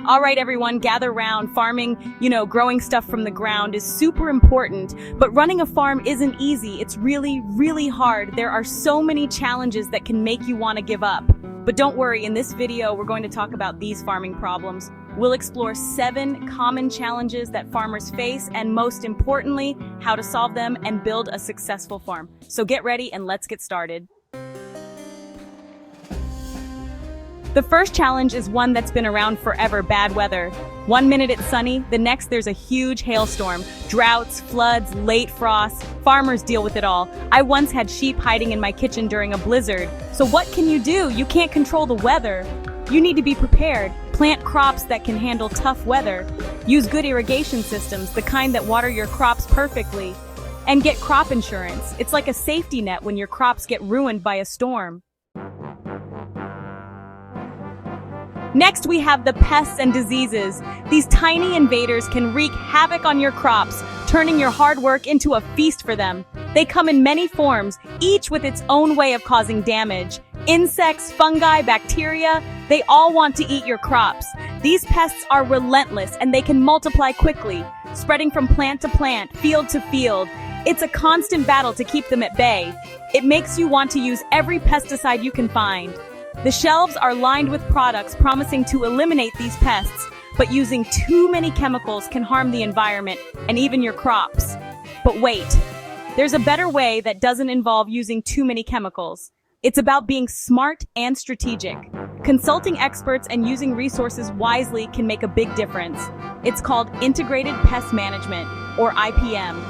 All right, everyone, gather round. Farming, growing stuff from the ground is super important, but running a farm isn't easy. It's really, really hard. There are so many challenges that can make you want to give up. But don't worry, in this video, we're going to talk about these farming problems. We'll explore 7 common challenges that farmers face, and most importantly, how to solve them and build a successful farm. So get ready and let's get started. The first challenge is one that's been around forever: bad weather. One minute it's sunny, the next there's a huge hailstorm. Droughts, floods, late frosts. Farmers deal with it all. I once had sheep hiding in my kitchen during a blizzard. So what can you do? You can't control the weather. You need to be prepared. Plant crops that can handle tough weather. Use good irrigation systems, the kind that water your crops perfectly. And get crop insurance. It's like a safety net when your crops get ruined by a storm. Next, we have the pests and diseases. These tiny invaders can wreak havoc on your crops, turning your hard work into a feast for them. They come in many forms, each with its own way of causing damage. Insects, fungi, bacteria, they all want to eat your crops. These pests are relentless and they can multiply quickly, spreading from plant to plant, field to field. It's a constant battle to keep them at bay. It makes you want to use every pesticide you can find. The shelves are lined with products promising to eliminate these pests, but using too many chemicals can harm the environment and even your crops. But wait, there's a better way that doesn't involve using too many chemicals. It's about being smart and strategic. Consulting experts and using resources wisely can make a big difference. It's called Integrated Pest Management, or IPM.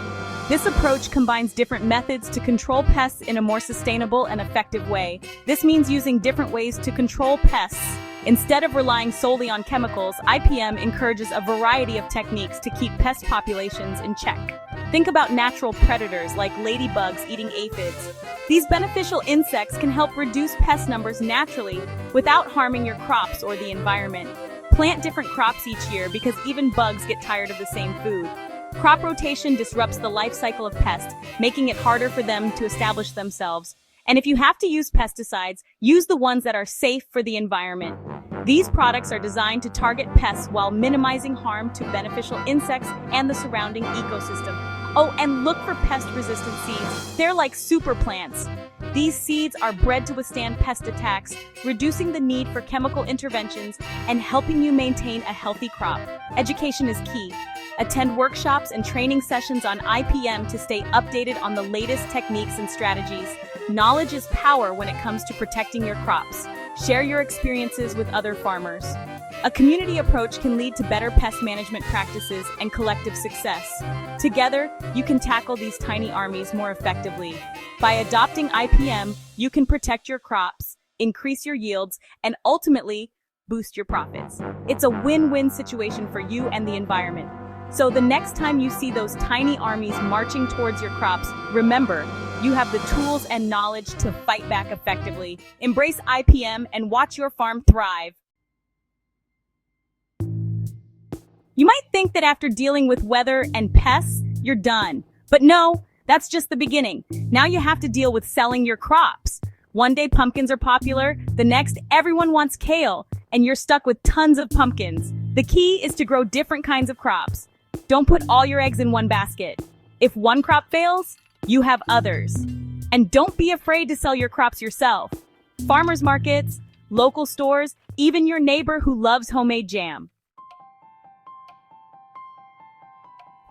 This approach combines different methods to control pests in a more sustainable and effective way. This means using different ways to control pests. Instead of relying solely on chemicals, IPM encourages a variety of techniques to keep pest populations in check. Think about natural predators like ladybugs eating aphids. These beneficial insects can help reduce pest numbers naturally without harming your crops or the environment. Plant different crops each year because even bugs get tired of the same food. Crop rotation disrupts the life cycle of pests, making it harder for them to establish themselves. And if you have to use pesticides, use the ones that are safe for the environment. These products are designed to target pests while minimizing harm to beneficial insects and the surrounding ecosystem. Oh, and look for pest-resistant seeds. They're like super plants. These seeds are bred to withstand pest attacks, reducing the need for chemical interventions and helping you maintain a healthy crop. Education is key. Attend workshops and training sessions on IPM to stay updated on the latest techniques and strategies. Knowledge is power when it comes to protecting your crops. Share your experiences with other farmers. A community approach can lead to better pest management practices and collective success. Together, you can tackle these tiny armies more effectively. By adopting IPM, you can protect your crops, increase your yields, and ultimately boost your profits. It's a win-win situation for you and the environment. So the next time you see those tiny armies marching towards your crops, remember, you have the tools and knowledge to fight back effectively. Embrace IPM and watch your farm thrive. You might think that after dealing with weather and pests, you're done. But no, that's just the beginning. Now you have to deal with selling your crops. One day pumpkins are popular, the next everyone wants kale, and you're stuck with tons of pumpkins. The key is to grow different kinds of crops. Don't put all your eggs in one basket. If one crop fails, you have others. And don't be afraid to sell your crops yourself. Farmers markets, local stores, even your neighbor who loves homemade jam.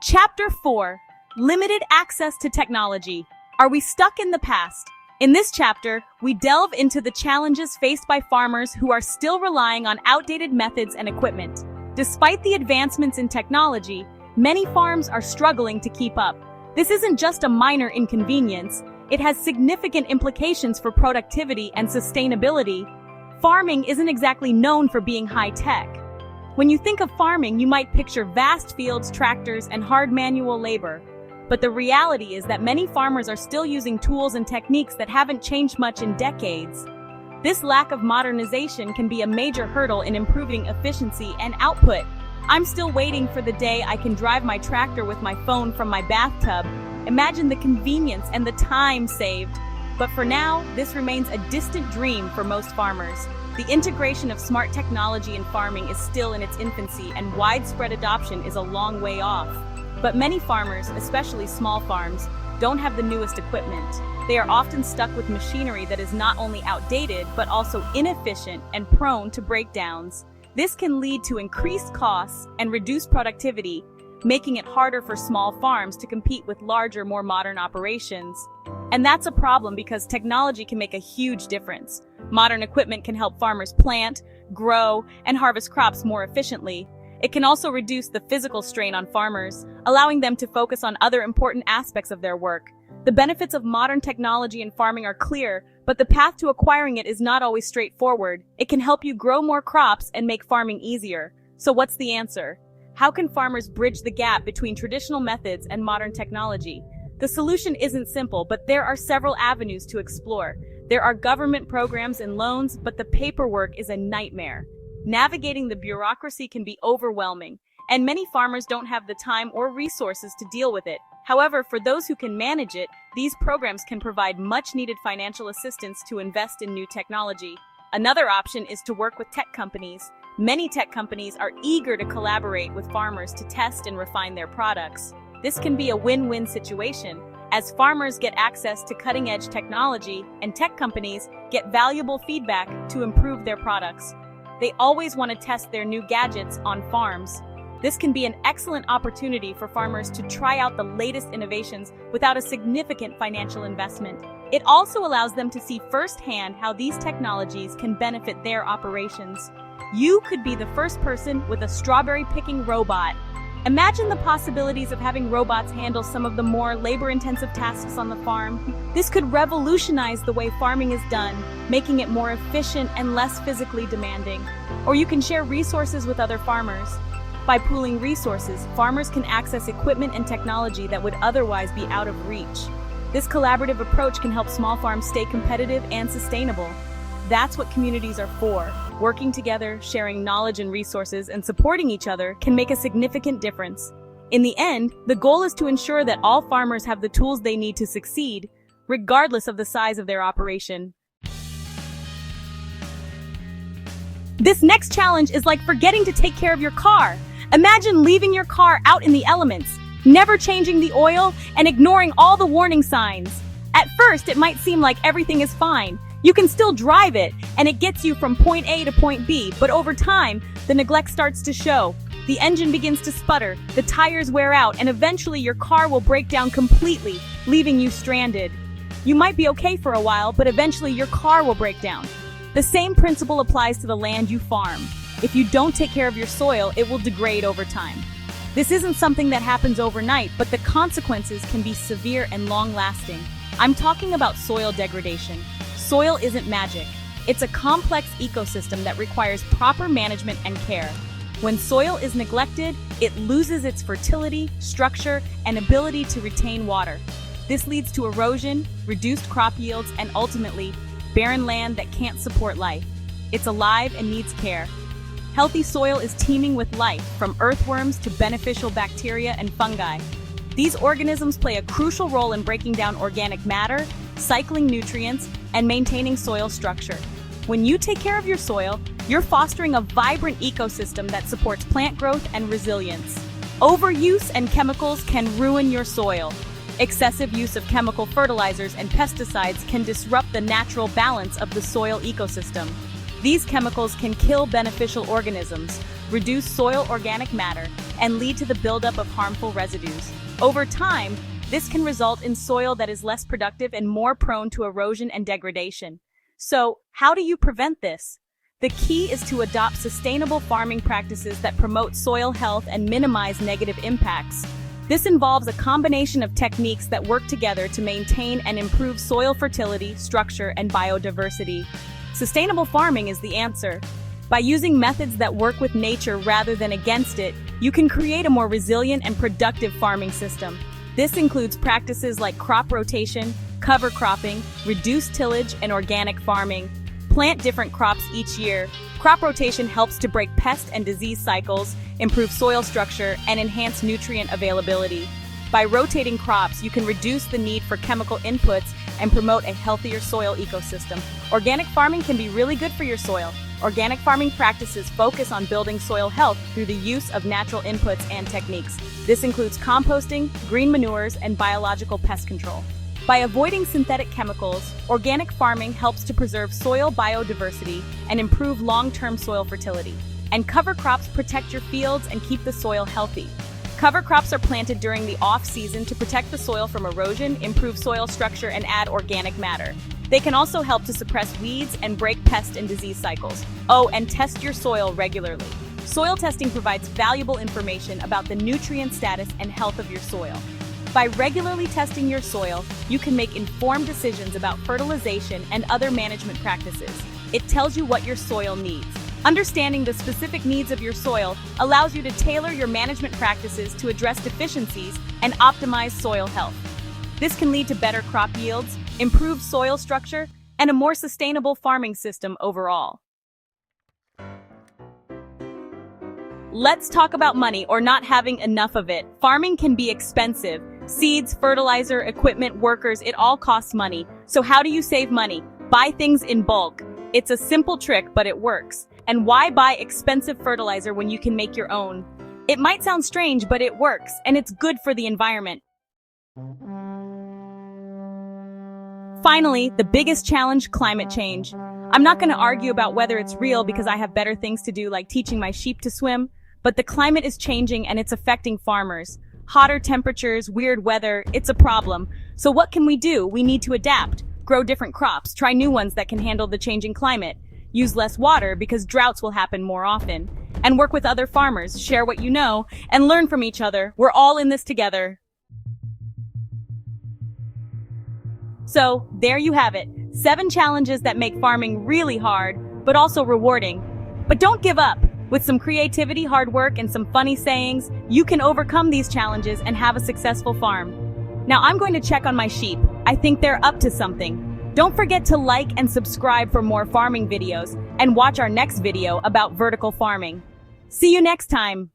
Chapter 4. Limited access to technology. Are we stuck in the past? In this chapter, we delve into the challenges faced by farmers who are still relying on outdated methods and equipment. Despite the advancements in technology, many farms are struggling to keep up. This isn't just a minor inconvenience, it has significant implications for productivity and sustainability. Farming isn't exactly known for being high-tech. When you think of farming, you might picture vast fields, tractors, and hard manual labor. But the reality is that many farmers are still using tools and techniques that haven't changed much in decades. This lack of modernization can be a major hurdle in improving efficiency and output. I'm still waiting for the day I can drive my tractor with my phone from my bathtub. Imagine the convenience and the time saved. But for now, this remains a distant dream for most farmers. The integration of smart technology in farming is still in its infancy, and widespread adoption is a long way off. But many farmers, especially small farms, don't have the newest equipment. They are often stuck with machinery that is not only outdated, but also inefficient and prone to breakdowns. This can lead to increased costs and reduced productivity, making it harder for small farms to compete with larger, more modern operations. And that's a problem because technology can make a huge difference. Modern equipment can help farmers plant, grow, and harvest crops more efficiently. It can also reduce the physical strain on farmers, allowing them to focus on other important aspects of their work. The benefits of modern technology in farming are clear, but the path to acquiring it is not always straightforward. It can help you grow more crops and make farming easier. So what's the answer? How can farmers bridge the gap between traditional methods and modern technology? The solution isn't simple, but there are several avenues to explore. There are government programs and loans, but the paperwork is a nightmare. Navigating the bureaucracy can be overwhelming, and many farmers don't have the time or resources to deal with it. However, for those who can manage it, these programs can provide much-needed financial assistance to invest in new technology. Another option is to work with tech companies. Many tech companies are eager to collaborate with farmers to test and refine their products. This can be a win-win situation, as farmers get access to cutting-edge technology and tech companies get valuable feedback to improve their products. They always want to test their new gadgets on farms. This can be an excellent opportunity for farmers to try out the latest innovations without a significant financial investment. It also allows them to see firsthand how these technologies can benefit their operations. You could be the first person with a strawberry picking robot. Imagine the possibilities of having robots handle some of the more labor-intensive tasks on the farm. This could revolutionize the way farming is done, making it more efficient and less physically demanding. Or you can share resources with other farmers. By pooling resources, farmers can access equipment and technology that would otherwise be out of reach. This collaborative approach can help small farms stay competitive and sustainable. That's what communities are for. Working together, sharing knowledge and resources, and supporting each other can make a significant difference. In the end, the goal is to ensure that all farmers have the tools they need to succeed, regardless of the size of their operation. This next challenge is like forgetting to take care of your car. Imagine leaving your car out in the elements, never changing the oil, and ignoring all the warning signs. At first, it might seem like everything is fine. You can still drive it, and it gets you from point A to point B, but over time, the neglect starts to show. The engine begins to sputter, the tires wear out, and eventually your car will break down completely, leaving you stranded. You might be okay for a while, but eventually your car will break down. The same principle applies to the land you farm. If you don't take care of your soil, it will degrade over time. This isn't something that happens overnight, but the consequences can be severe and long-lasting. I'm talking about soil degradation. Soil isn't magic. It's a complex ecosystem that requires proper management and care. When soil is neglected, it loses its fertility, structure, and ability to retain water. This leads to erosion, reduced crop yields, and ultimately, barren land that can't support life. It's alive and needs care. Healthy soil is teeming with life, from earthworms to beneficial bacteria and fungi. These organisms play a crucial role in breaking down organic matter, cycling nutrients, and maintaining soil structure. When you take care of your soil, you're fostering a vibrant ecosystem that supports plant growth and resilience. Overuse and chemicals can ruin your soil. Excessive use of chemical fertilizers and pesticides can disrupt the natural balance of the soil ecosystem. These chemicals can kill beneficial organisms, reduce soil organic matter, and lead to the buildup of harmful residues. Over time, this can result in soil that is less productive and more prone to erosion and degradation. So, how do you prevent this? The key is to adopt sustainable farming practices that promote soil health and minimize negative impacts. This involves a combination of techniques that work together to maintain and improve soil fertility, structure, and biodiversity. Sustainable farming is the answer. By using methods that work with nature rather than against it, you can create a more resilient and productive farming system. This includes practices like crop rotation, cover cropping, reduced tillage, and organic farming. Plant different crops each year. Crop rotation helps to break pest and disease cycles, improve soil structure, and enhance nutrient availability. By rotating crops, you can reduce the need for chemical inputs and promote a healthier soil ecosystem. Organic farming can be really good for your soil. Organic farming practices focus on building soil health through the use of natural inputs and techniques. This includes composting, green manures, and biological pest control. By avoiding synthetic chemicals, organic farming helps to preserve soil biodiversity and improve long-term soil fertility. And cover crops protect your fields and keep the soil healthy. Cover crops are planted during the off-season to protect the soil from erosion, improve soil structure, and add organic matter. They can also help to suppress weeds and break pest and disease cycles. Oh, and test your soil regularly. Soil testing provides valuable information about the nutrient status and health of your soil. By regularly testing your soil, you can make informed decisions about fertilization and other management practices. It tells you what your soil needs. Understanding the specific needs of your soil allows you to tailor your management practices to address deficiencies and optimize soil health. This can lead to better crop yields, improved soil structure, and a more sustainable farming system overall. Let's talk about money or not having enough of it. Farming can be expensive. Seeds, fertilizer, equipment, workers, it all costs money. So how do you save money? Buy things in bulk. It's a simple trick, but it works. And why buy expensive fertilizer when you can make your own? It might sound strange, but it works, and it's good for the environment. Finally, the biggest challenge, climate change. I'm not going to argue about whether it's real because I have better things to do like teaching my sheep to swim, but the climate is changing and it's affecting farmers. Hotter temperatures, weird weather, it's a problem. So what can we do? We need to adapt, grow different crops, try new ones that can handle the changing climate, use less water because droughts will happen more often, and work with other farmers, share what you know, and learn from each other. We're all in this together. So, there you have it. 7 challenges that make farming really hard, but also rewarding. But don't give up. With some creativity, hard work, and some funny sayings, you can overcome these challenges and have a successful farm. Now I'm going to check on my sheep. I think they're up to something. Don't forget to like and subscribe for more farming videos, and watch our next video about vertical farming. See you next time!